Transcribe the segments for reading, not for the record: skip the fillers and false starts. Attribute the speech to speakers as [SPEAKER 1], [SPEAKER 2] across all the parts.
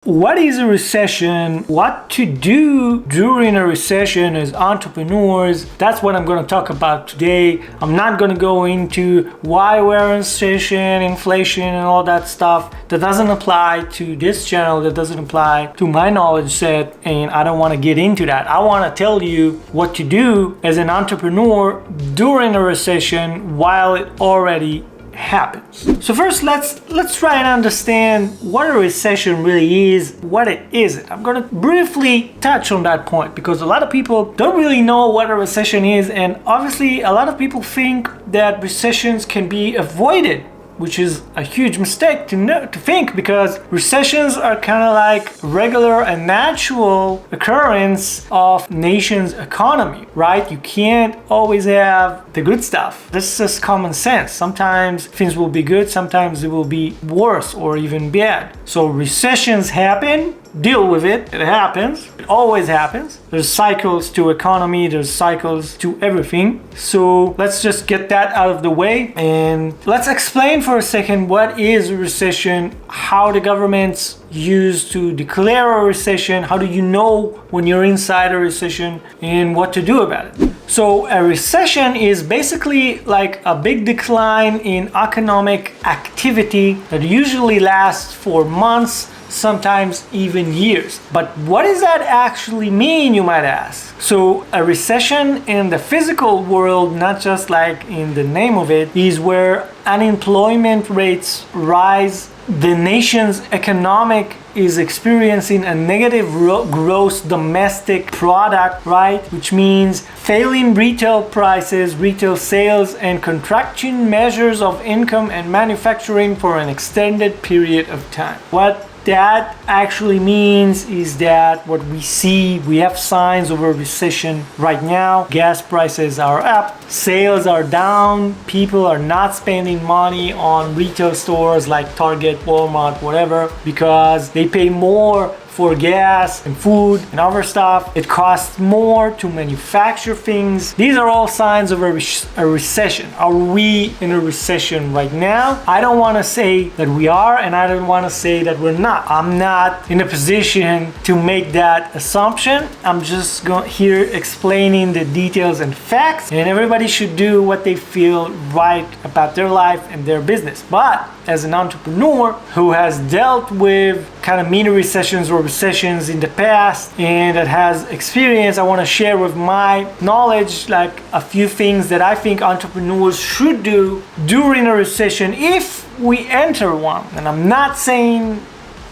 [SPEAKER 1] What is a recession? What to do during a recession as entrepreneurs? That's what I'm going to talk about today. I'm not going to go into why we're in recession, inflation, and all that stuff. That doesn't apply to this channel. That doesn't apply to my knowledge set, and I don't want to get into that. I want to tell you what to do as an entrepreneur during a recession while it already happens. So first, let's try and understand what a recession really is, what it isn't. I'm going to briefly touch on that point because a lot of people don't really know what a recession is, and obviously a lot of people think that recessions can be avoided, which is a huge mistake to think, because recessions are kind of like regular and natural occurrence of nation's economy, right? You can't always have the good stuff. This is just common sense. Sometimes things will be good, sometimes it will be worse or even bad. So recessions happen. Deal with it. It happens. It always happens. There's cycles to economy. There's cycles to everything. So let's just get that out of the way and let's explain for a second what is a recession, how the governments use to declare a recession, how do you know when you're inside a recession, and what to do about it. So a recession is basically like a big decline in economic activity that usually lasts for months, sometimes even years. But what does that actually mean, you might ask? So a recession in the physical world, not just like in the name of it, is where unemployment rates rise, the nation's economic is experiencing a negative gross domestic product, right? Which means failing retail prices, retail sales, and contraction measures of income and manufacturing for an extended period of time. What that actually means is that what we have signs of a recession right now. Gas prices are up, sales are down, people are not spending money on retail stores like Target, Walmart, whatever, because they pay more for gas and food and other stuff. It costs more to manufacture things. These are all signs of a recession. Are we in a recession right now? I don't want to say that we are, and I don't want to say that we're not. I'm not in a position to make that assumption. I'm just here explaining the details and facts, and everybody should do what they feel right about their life and their business. But as an entrepreneur who has dealt with kind of mini recessions or recessions in the past and that has experience, I want to share with my knowledge like a few things that I think entrepreneurs should do during a recession if we enter one. And I'm not saying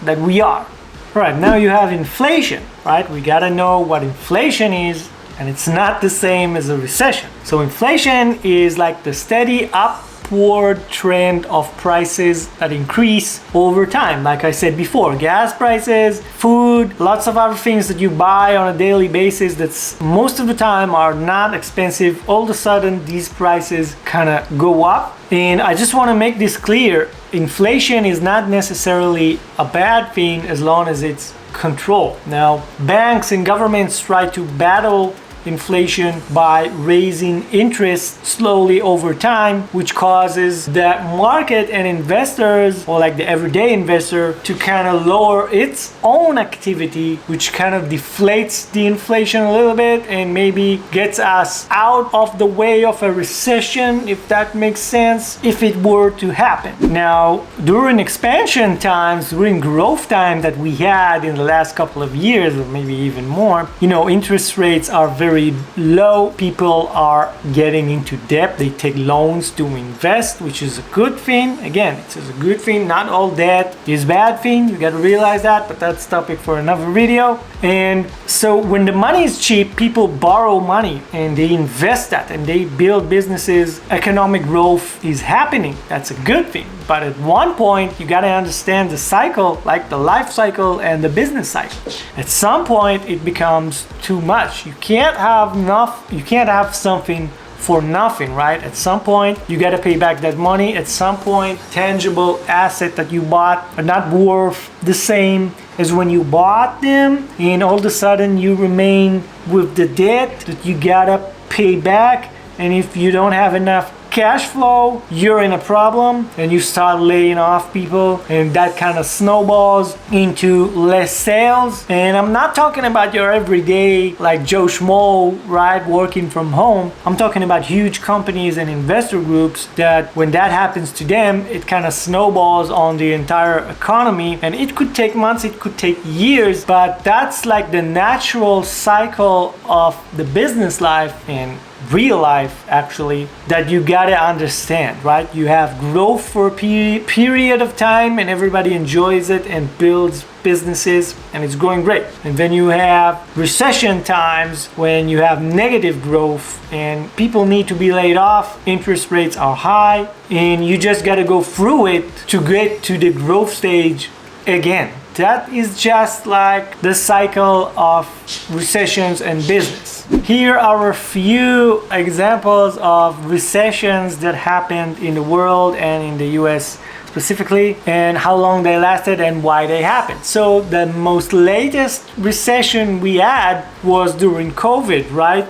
[SPEAKER 1] that we are. All right, now you have inflation, right? We got to know what inflation is, and it's not the same as a recession. So inflation is like the steady upward trend of prices that increase over time. Like I said before, gas prices, food, lots of other things that you buy on a daily basis that's most of the time are not expensive. All of a sudden, these prices kind of go up. And I just want to make this clear. Inflation is not necessarily a bad thing as long as it's controlled. Now, banks and governments try to battle inflation by raising interest slowly over time, which causes the market and investors, or like the everyday investor, to kind of lower its own activity, which kind of deflates the inflation a little bit and maybe gets us out of the way of a recession, if that makes sense, if it were to happen. Now, during expansion times, during growth time that we had in the last couple of years, or maybe even more, interest rates are very low. People are getting into debt. They take loans to invest, which is a good thing. Again, it's a good thing. Not all debt is a bad thing. You got to realize that, but that's topic for another video. And so when the money is cheap, people borrow money and they invest that and they build businesses. Economic growth is happening. That's a good thing. But at one point, you got to understand the cycle, like the life cycle and the business cycle. At some point, it becomes too much. You can't have enough. You can't have something for nothing, right? At some point, you got to pay back that money. At some point, tangible asset that you bought are not worth the same as when you bought them, and all of a sudden you remain with the debt that you got to pay back. And if you don't have enough cash flow, you're in a problem and you start laying off people, and that kind of snowballs into less sales. And I'm not talking about your everyday like Joe Schmo, right, working from home. I'm talking about huge companies and investor groups that when that happens to them, it kind of snowballs on the entire economy, and it could take months, it could take years, but that's like the natural cycle of the business life and real life actually that you gotta understand, right? You have growth for a period of time and everybody enjoys it and builds businesses and it's going great. And then you have recession times when you have negative growth and people need to be laid off, interest rates are high, and you just gotta go through it to get to the growth stage again. That is just like the cycle of recessions and business. Here are a few examples of recessions that happened in the world and in the US specifically, and how long they lasted and why they happened. So the most latest recession we had was during COVID, right?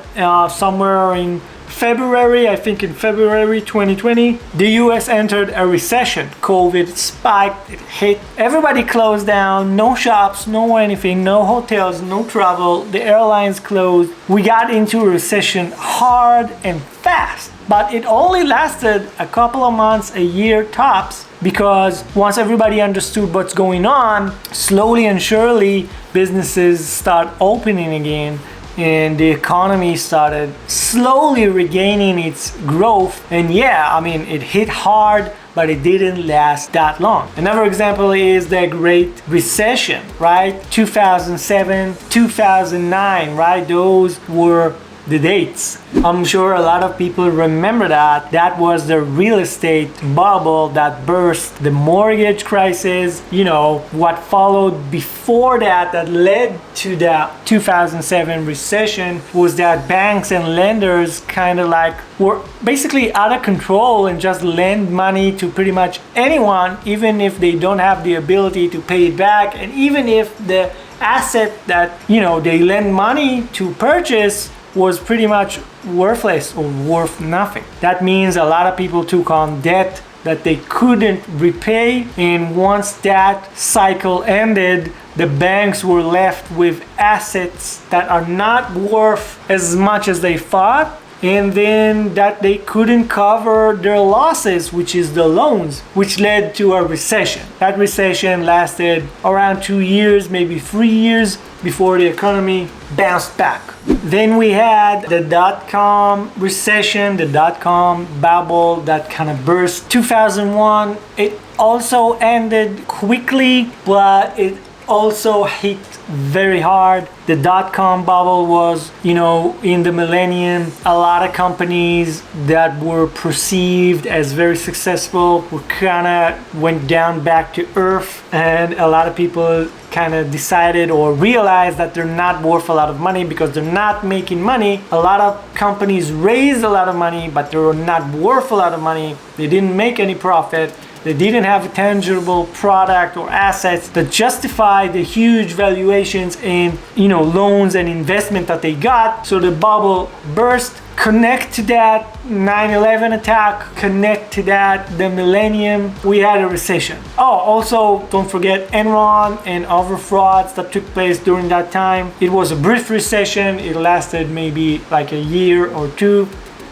[SPEAKER 1] Somewhere in February, I think in February 2020, the US entered a recession. COVID spiked, it hit, everybody closed down, no shops, no anything, no hotels, no travel, the airlines closed. We got into a recession hard and fast, but it only lasted a couple of months, a year tops, because once everybody understood what's going on, slowly and surely businesses start opening again, and the economy started slowly regaining its growth. And yeah, I mean, it hit hard, but it didn't last that long. Another example is the Great Recession, right? 2007, 2009, right? Those were the dates. I'm sure a lot of people remember that. That was the real estate bubble that burst, the mortgage crisis, you know, what followed before that that led to the 2007 recession was that banks and lenders kind of like were basically out of control and just lend money to pretty much anyone, even if they don't have the ability to pay it back, and even if the asset that, you know, they lend money to purchase was pretty much worthless or worth nothing. That means a lot of people took on debt that they couldn't repay, and once that cycle ended, the banks were left with assets that are not worth as much as they thought, and then that they couldn't cover their losses, which is the loans, which led to a recession. That recession lasted around 2 years, maybe 3 years, before the economy bounced back. Then we had the dot-com recession, the dot-com bubble that kind of burst 2001. It also ended quickly, but it also hit very hard. The dot-com bubble was, you know, in the millennium, a lot of companies that were perceived as very successful were kind of went down back to earth, and a lot of people kind of decided or realized that they're not worth a lot of money because they're not making money. A lot of companies raised a lot of money, but they were not worth a lot of money. They didn't make any profit. They didn't have a tangible product or assets that justify the huge valuations and, you know, loans and investment that they got. So the bubble burst. Connect to that 9/11 attack, connect to that the millennium, we had a recession. Oh, also don't forget Enron and other frauds that took place during that time. It was a brief recession. It lasted maybe like a year or two.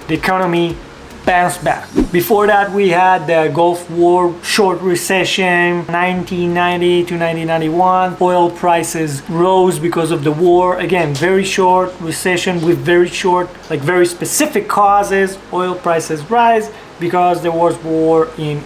[SPEAKER 1] The economy bounced back. Before that, we had the Gulf War short recession, 1990 to 1991. Oil prices rose because of the war. Again, very short recession with very short, like very specific causes. Oil prices rise because there was war in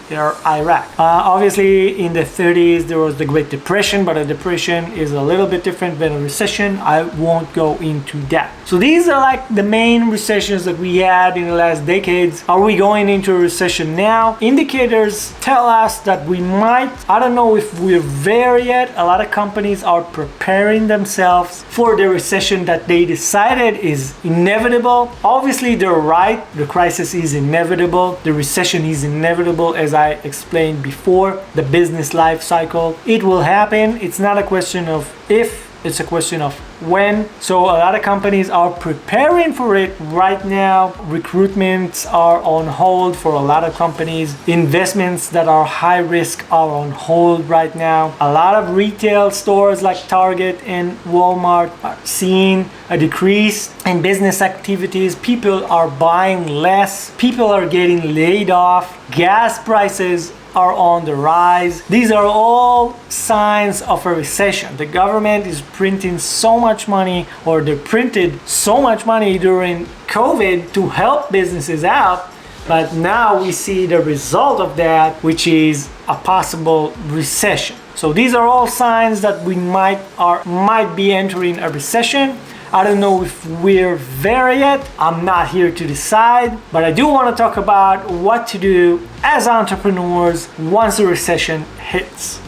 [SPEAKER 1] Iraq. Obviously, in the 30s, there was the Great Depression, but a depression is a little bit different than a recession. I won't go into that. So these are like the main recessions that we had in the last decades. Are we going into a recession now? Indicators tell us that we might. I don't know if we're there yet. A lot of companies are preparing themselves for the recession that they decided is inevitable. Obviously, they're right. The crisis is inevitable. The recession is inevitable, as I explained before. The business life cycle, it will happen. It's not a question of if, It's a question of when. So a lot of companies are preparing for it right now. Recruitments are on hold for a lot of companies. Investments that are high risk are on hold right now. A lot of retail stores like Target and Walmart are seeing a decrease in business activities. People are buying less. People are getting laid off. Gas prices are on the rise. These are all signs of a recession. The government is printing so much money, or they printed so much money during COVID to help businesses out, but now we see the result of that, which is a possible recession. So these are all signs that we might be entering a recession. I don't know if we're there yet. I'm not here to decide, but I do want to talk about what to do as entrepreneurs once a recession hits.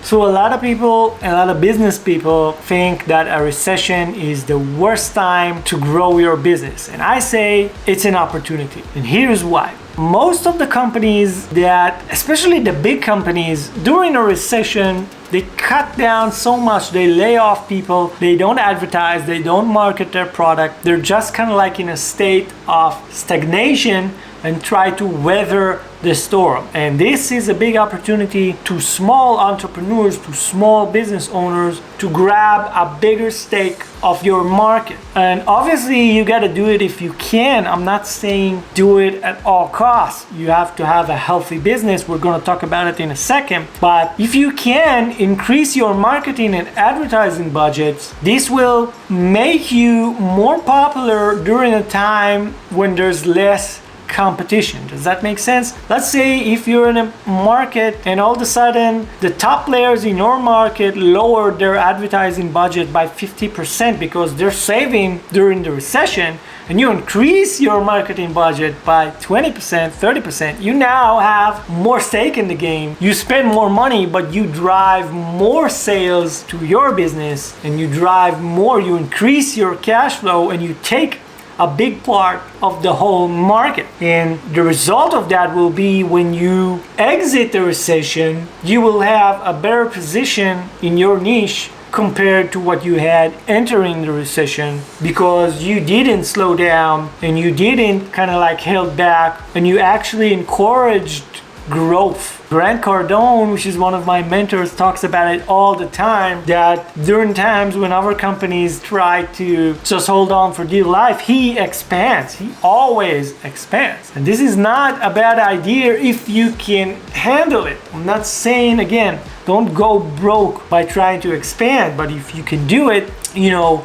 [SPEAKER 1] So a lot of people, a lot of business people think that a recession is the worst time to grow your business. And I say it's an opportunity. And here's why. Most of the companies that, especially the big companies, during a recession, they cut down so much, they lay off people, they don't advertise, they don't market their product. They're just kind of like in a state of stagnation and try to weather the storm. And this is a big opportunity to small entrepreneurs, to small business owners, to grab a bigger stake of your market. And obviously you got to do it if you can. I'm not saying do it at all costs. You have to have a healthy business. We're going to talk about it in a second. But if you can increase your marketing and advertising budgets, this will make you more popular during a time when there's less competition. Does that make sense? Let's say if you're in a market and all of a sudden the top players in your market lowered their advertising budget by 50% because they're saving during the recession, and you increase your marketing budget by 20%, 30%, you now have more stake in the game. You spend more money, but you drive more sales to your business, and you increase your cash flow, and you take a big part of the whole market. And the result of that will be when you exit the recession, you will have a better position in your niche compared to what you had entering the recession, because you didn't slow down and you didn't kind of like held back, and you actually encouraged growth. Grant Cardone, which is one of my mentors, talks about it all the time, that during times when other companies try to just hold on for dear life, he expands. He always expands. And this is not a bad idea if you can handle it. I'm not saying, again, don't go broke by trying to expand, but if you can do it,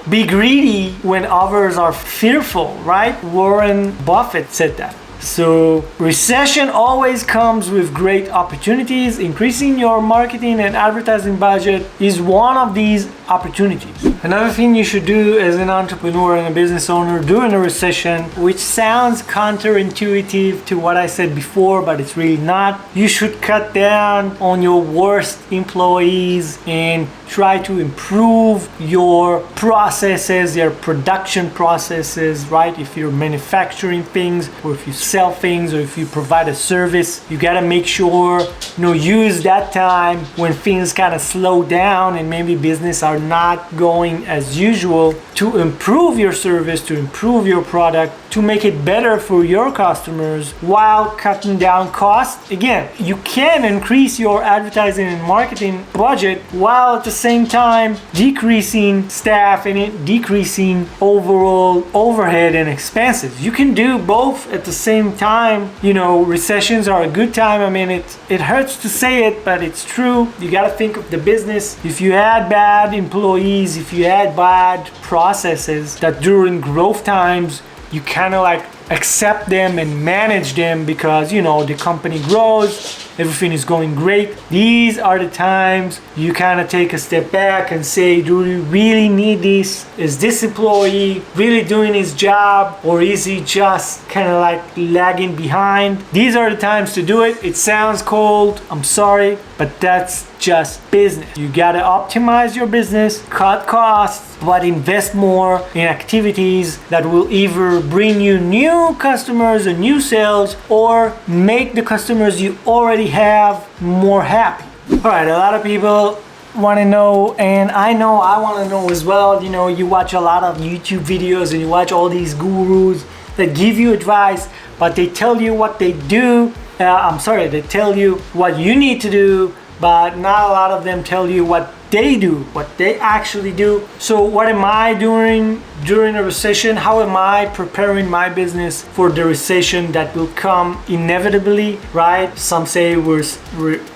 [SPEAKER 1] be greedy when others are fearful, right? Warren Buffett said that. So recession always comes with great opportunities. Increasing your marketing and advertising budget is one of these opportunities. Another thing you should do as an entrepreneur and a business owner during a recession, which sounds counterintuitive to what I said before, but it's really not. You should cut down on your worst employees and try to improve your processes, your production processes, right? If you're manufacturing things, or if you sell things, or if you provide a service, you gotta make sure, use that time when things kind of slow down and maybe business are not going as usual, to improve your service, to improve your product, to make it better for your customers while cutting down costs. Again, you can increase your advertising and marketing budget while at the same time decreasing staff and decreasing overall overhead and expenses. You can do both at the same time. Recessions are a good time. I mean, it hurts to say it, but it's true. You got to think of the business. If you had bad employees, if you had bad processes, that during growth times you kind of like accept them and manage them because the company grows, everything is going great. These are the times you kind of take a step back and say, do we really need this? Is this employee really doing his job, or is he just kind of like lagging behind? These are the times to do it. It sounds cold, I'm sorry, but that's just business. You gotta optimize your business, cut costs, but invest more in activities that will either bring you new customers and new sales, or make the customers you already have more happy. All right, a lot of people want to know, and I know I want to know as well. You know, you watch a lot of YouTube videos and you watch all these gurus that give you advice, but they tell you what they do. They tell you what you need to do, but not a lot of them tell you what they do, what they actually do. So what am I doing during a recession? How am I preparing my business for the recession that will come inevitably, right? Some say we're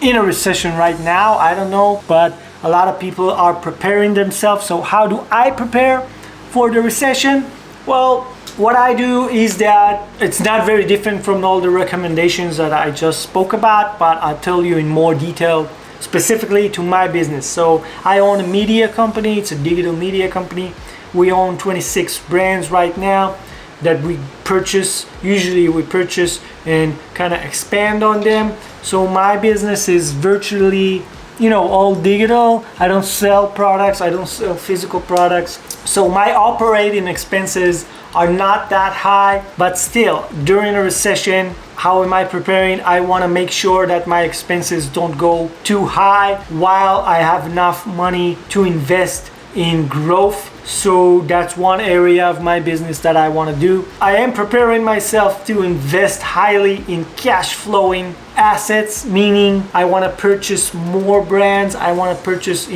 [SPEAKER 1] in a recession right now, I don't know, but a lot of people are preparing themselves. So how do I prepare for the recession? Well, what I do is that it's not very different from all the recommendations that I just spoke about, but I'll tell you in more detail specifically to my business. So I own a media company. It's a digital media company. We own 26 brands right now that we purchase. Usually we purchase and kind of expand on them. So my business is virtually, all digital. I don't sell products. I don't sell physical products. So my operating expenses are not that high, but still, during a recession, how am I preparing? I want to make sure that my expenses don't go too high while I have enough money to invest in growth. So that's one area of my business that I want to do. I am preparing myself to invest highly in cash flowing assets, meaning I want to purchase more brands. I want to purchase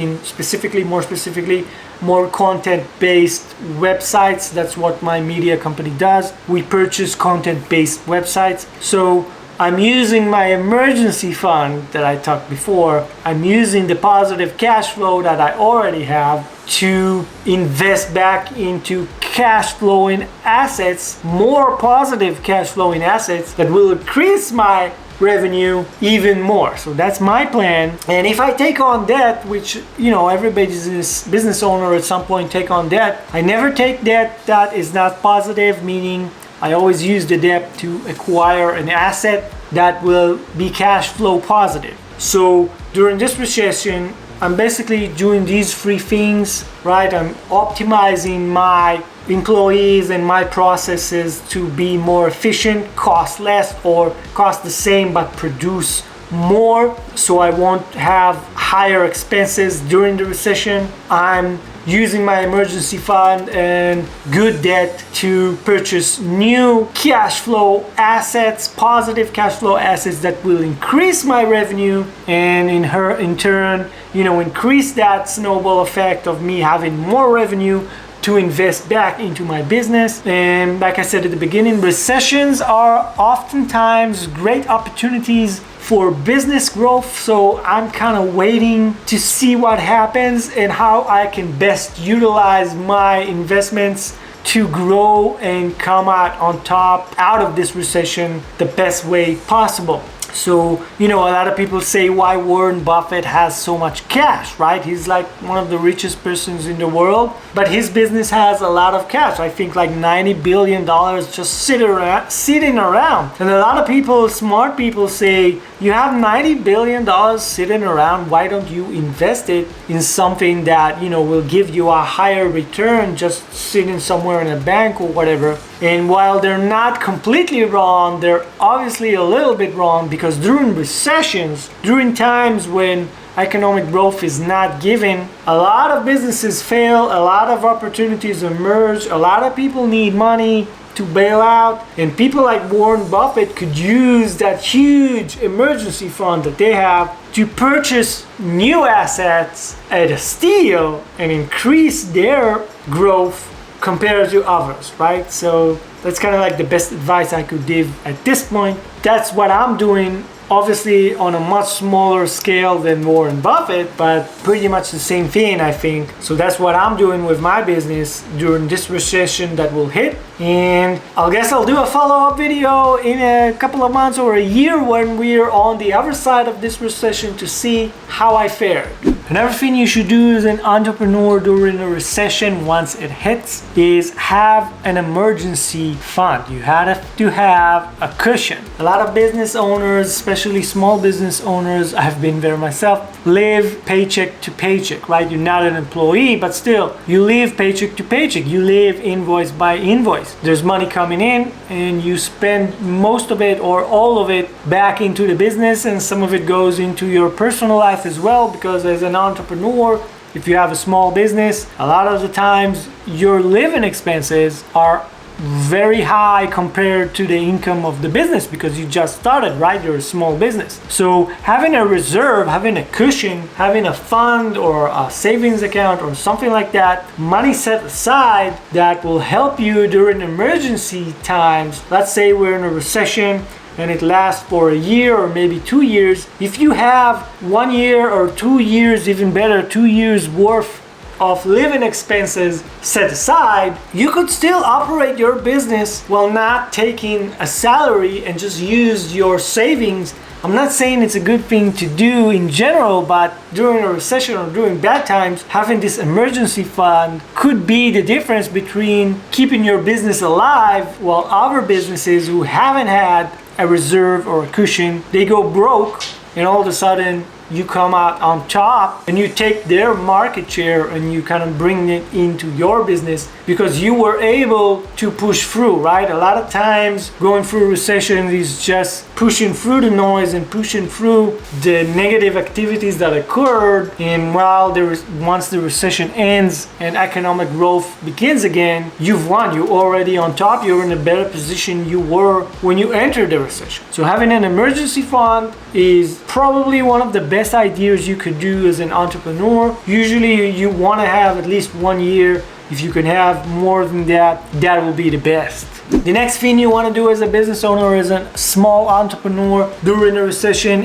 [SPEAKER 1] more content-based websites. That's what my media company does. We purchase content-based websites. So I'm using my emergency fund that I talked before. I'm using the positive cash flow that I already have to invest back into cash flowing assets, more positive cash flowing assets that will increase my revenue even more. So that's my plan. And if I take on debt, which everybody's business owner at some point take on debt, I never take debt that is not positive, meaning I always use the debt to acquire an asset that will be cash flow positive. So during this recession, I'm basically doing these three things, right? I'm optimizing my employees and my processes to be more efficient, cost less, or cost the same but produce more, so I won't have higher expenses during the recession. I'm using my emergency fund and good debt to purchase new cash flow assets, positive cash flow assets that will increase my revenue, and in turn, increase that snowball effect of me having more revenue to invest back into my business. And like I said at the beginning, recessions are oftentimes great opportunities for business growth. So I'm kind of waiting to see what happens and how I can best utilize my investments to grow and come out on top out of this recession the best way possible. So, a lot of people say why Warren Buffett has so much cash, right? He's like one of the richest persons in the world, but his business has a lot of cash. I think like $90 billion just sitting around. And a lot of people, smart people, say, you have $90 billion sitting around, why don't you invest it in something that, will give you a higher return just sitting somewhere in a bank or whatever. And while they're not completely wrong, they're obviously a little bit wrong, because during recessions, during times when economic growth is not given, a lot of businesses fail, a lot of opportunities emerge, a lot of people need money to bail out, and people like Warren Buffett could use that huge emergency fund that they have to purchase new assets at a steal and increase their growth compared to others, right? So that's kind of like the best advice I could give at this point. That's what I'm doing, obviously on a much smaller scale than Warren Buffett, but pretty much the same thing, I think. So that's what I'm doing with my business during this recession that will hit. And I guess I'll do a follow-up video in a couple of months or a year when we're on the other side of this recession to see how I fared. Another thing you should do as an entrepreneur during a recession once it hits is have an emergency fund. You have to have a cushion. A lot of business owners, especially small business owners, I've been there myself, live paycheck to paycheck, right? You're not an employee, but still, you live paycheck to paycheck. You live invoice by invoice. There's money coming in and you spend most of it or all of it back into the business, and some of it goes into your personal life as well, because as an an entrepreneur, if you have a small business, a lot of the times your living expenses are very high compared to the income of the business because you just started, right? You're a small business. So having a reserve, having a cushion, having a fund or a savings account or something like that, money set aside that will help you during emergency times. Let's say we're in a recession and it lasts for a year or maybe 2 years. If you have 1 year or 2 years, even better, 2 years worth of living expenses set aside, you could still operate your business while not taking a salary and just use your savings. I'm not saying it's a good thing to do in general, but during a recession or during bad times, having this emergency fund could be the difference between keeping your business alive while other businesses who haven't had a reserve or a cushion, they go broke, and all of a sudden you come out on top and you take their market share and you kind of bring it into your business because you were able to push through, right? A lot of times going through recession is just pushing through the noise and pushing through the negative activities that occurred. And while once the recession ends and economic growth begins again, you've won. You're already on top. You're in a better position you were when you entered the recession. So having an emergency fund is probably one of the best ideas you could do as an entrepreneur. Usually you want to have at least 1 year. If you can have more than that, that will be the best. The next thing you want to do as a business owner, as a small entrepreneur during a recession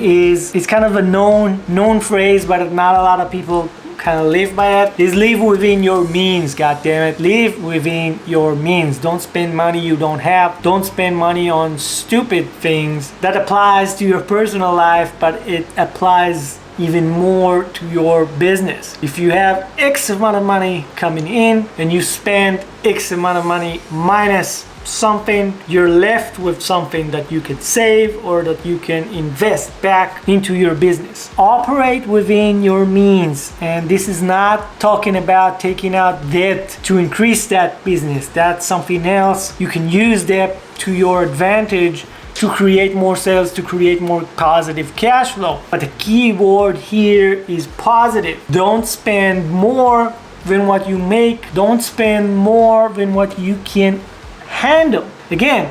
[SPEAKER 1] it's kind of a known phrase, but not a lot of people kind of live by it, is live within your means. God damn it, live within your means. Don't spend money you don't have. Don't spend money on stupid things. That applies to your personal life, but it applies even more to your business. If you have X amount of money coming in and you spend X amount of money minus something, you're left with something that you can save or that you can invest back into your business. Operate within your means, and this is not talking about taking out debt to increase that business. That's something else. You can use debt to your advantage to create more sales, to create more positive cash flow. But the key word here is positive. Don't spend more than what you make. Don't spend more than what you can handle. Again,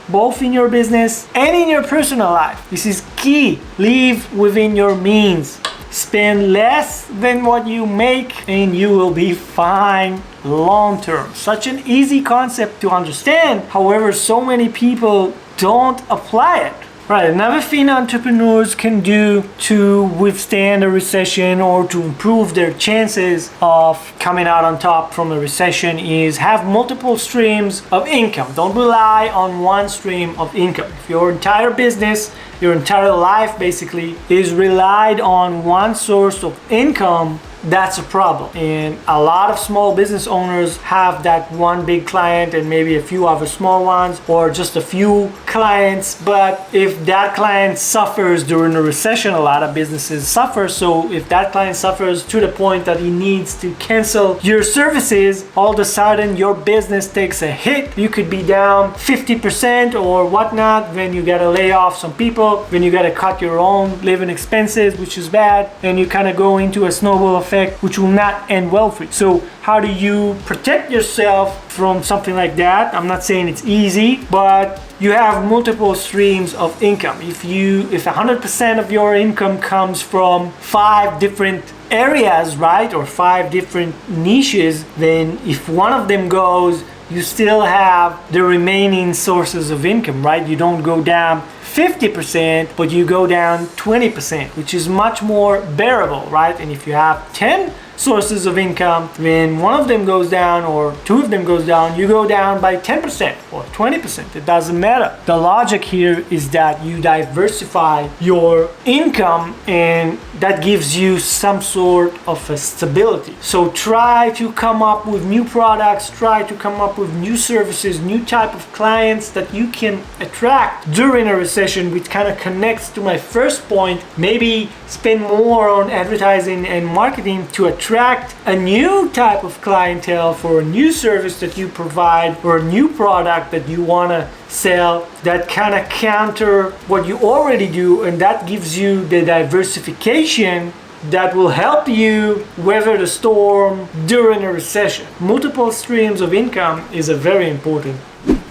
[SPEAKER 1] both in your business and in your personal life. This is key. Live within your means. Spend less than what you make and you will be fine long term. Such an easy concept to understand. However, so many people don't apply it. Right, another thing entrepreneurs can do to withstand a recession or to improve their chances of coming out on top from a recession is have multiple streams of income. Don't rely on one stream of income. If your entire business, your entire life basically is relied on one source of income, that's a problem. And a lot of small business owners have that one big client and maybe a few other small ones or just a few clients. But if that client suffers during a recession, a lot of businesses suffer. So if that client suffers to the point that he needs to cancel your services, all of a sudden your business takes a hit. You could be down 50% or whatnot. Then you gotta lay off some people. Then you gotta cut your own living expenses, which is bad. And you kind of go into a snowball effect, which will not end well for you. So how do you protect yourself from something like that? I'm not saying it's easy, but you have multiple streams of income. If 100% of your income comes from 5 different areas, right, or 5 different niches, then if one of them goes, you still have the remaining sources of income, right? You don't go down 50%, but you go down 20%, which is much more bearable, right? And if you have 10 sources of income, when one of them goes down or 2 of them goes down, you go down by 10% or 20%. It doesn't matter. The logic here is that you diversify your income and that gives you some sort of a stability. So try to come up with new products, try to come up with new services, new type of clients that you can attract during a recession, which kind of connects to my first point. Maybe spend more on advertising and marketing to attract a new type of clientele for a new service that you provide or a new product that you want to sell that kind of counter what you already do, and that gives you the diversification that will help you weather the storm during a recession. Multiple streams of income is a very important.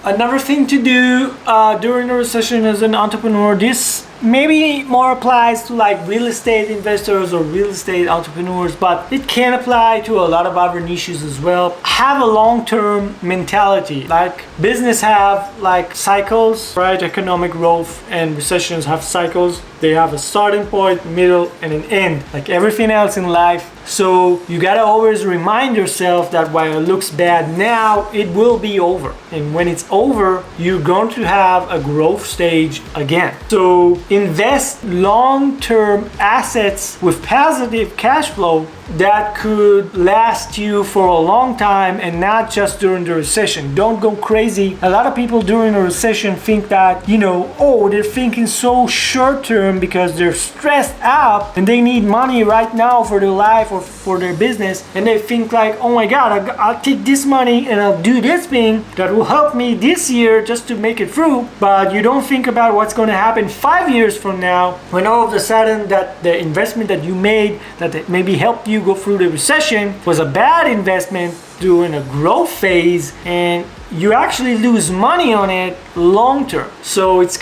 [SPEAKER 1] Another thing to do during a recession as an entrepreneur, this maybe more applies to like real estate investors or real estate entrepreneurs, but it can apply to a lot of other niches as well. Have a long-term mentality. Like business have like cycles, right? Economic growth and recessions have cycles. They have a starting point, middle, and an end, like everything else in life. So you gotta always remind yourself that while it looks bad now, it will be over. And when it's over, you're going to have a growth stage again. So invest long-term assets with positive cash flow that could last you for a long time and not just during the recession. Don't go crazy. A lot of people during a recession think that, they're thinking so short-term because they're stressed out and they need money right now for their life or for their business, and they think like, oh my god, I'll take this money and I'll do this thing that will help me this year just to make it through. But you don't think about what's going to happen 5 years from now, when all of a sudden that the investment that you made that maybe helped you go through the recession was a bad investment during a growth phase, and you actually lose money on it long term. So it's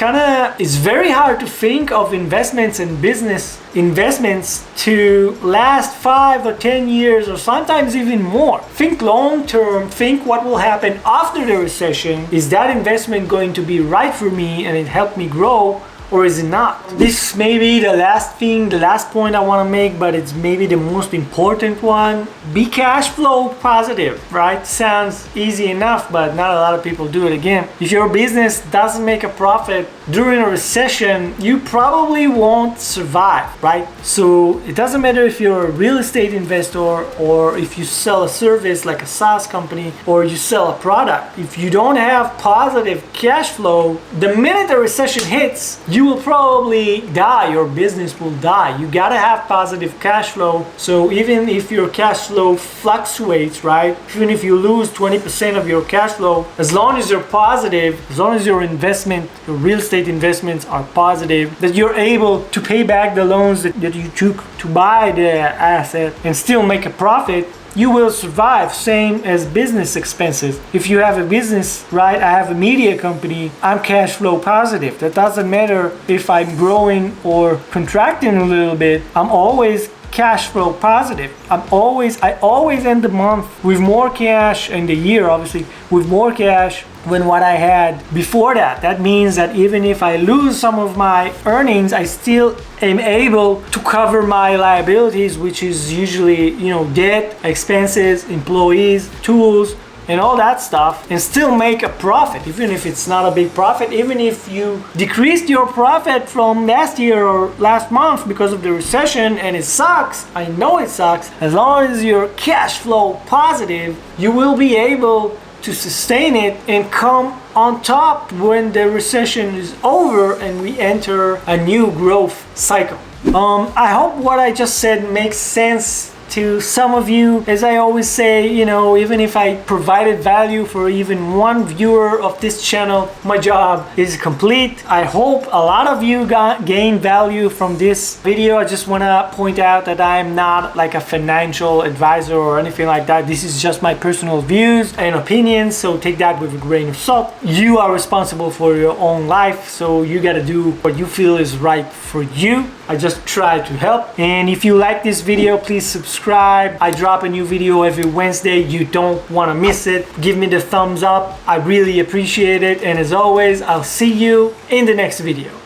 [SPEAKER 1] very hard to think of investments and business investments to last 5 or 10 years or sometimes even more. Think long term, think what will happen after the recession. Is that investment going to be right for me and it helped me grow? Or is it not? This may be the last point I want to make, but it's maybe the most important one. Be cash flow positive, right? Sounds easy enough, but not a lot of people do it. Again, if your business doesn't make a profit during a recession, you probably won't survive, right? So it doesn't matter if you're a real estate investor or if you sell a service like a SaaS company or you sell a product. If you don't have positive cash flow, the minute the recession hits, you will probably die. Your business will die. You gotta have positive cash flow. So even if your cash flow fluctuates, right? Even if you lose 20% of your cash flow, as long as you're positive, as long as your real estate investments are positive, that you're able to pay back the loans that you took to buy the asset and still make a profit, you will survive. Same as business expenses. If you have a business, right? I have a media company, I'm cash flow positive. That doesn't matter if I'm growing or contracting a little bit, I'm always cash flow positive. I always end the month with more cash, in the year obviously with more cash than what I had before that. That means that even if I lose some of my earnings, I still am able to cover my liabilities, which is usually, debt, expenses, employees, tools, and all that stuff, and still make a profit, even if it's not a big profit. Even if you decreased your profit from last year or last month because of the recession and it sucks, I know it sucks, as long as you're cash flow positive, you will be able to sustain it and come on top when the recession is over and we enter a new growth cycle. I hope what I just said makes sense to some of you. As I always say, even if I provided value for even one viewer of this channel, my job is complete. I hope a lot of you gain value from this video. I just want to point out that I'm not like a financial advisor or anything like that. This is just my personal views and opinions, so take that with a grain of salt. You are responsible for your own life, so you got to do what you feel is right for you. I just try to help. And if you like this video, please subscribe. I drop a new video every Wednesday. You don't want to miss it. Give me the thumbs up. I really appreciate it. And as always, I'll see you in the next video.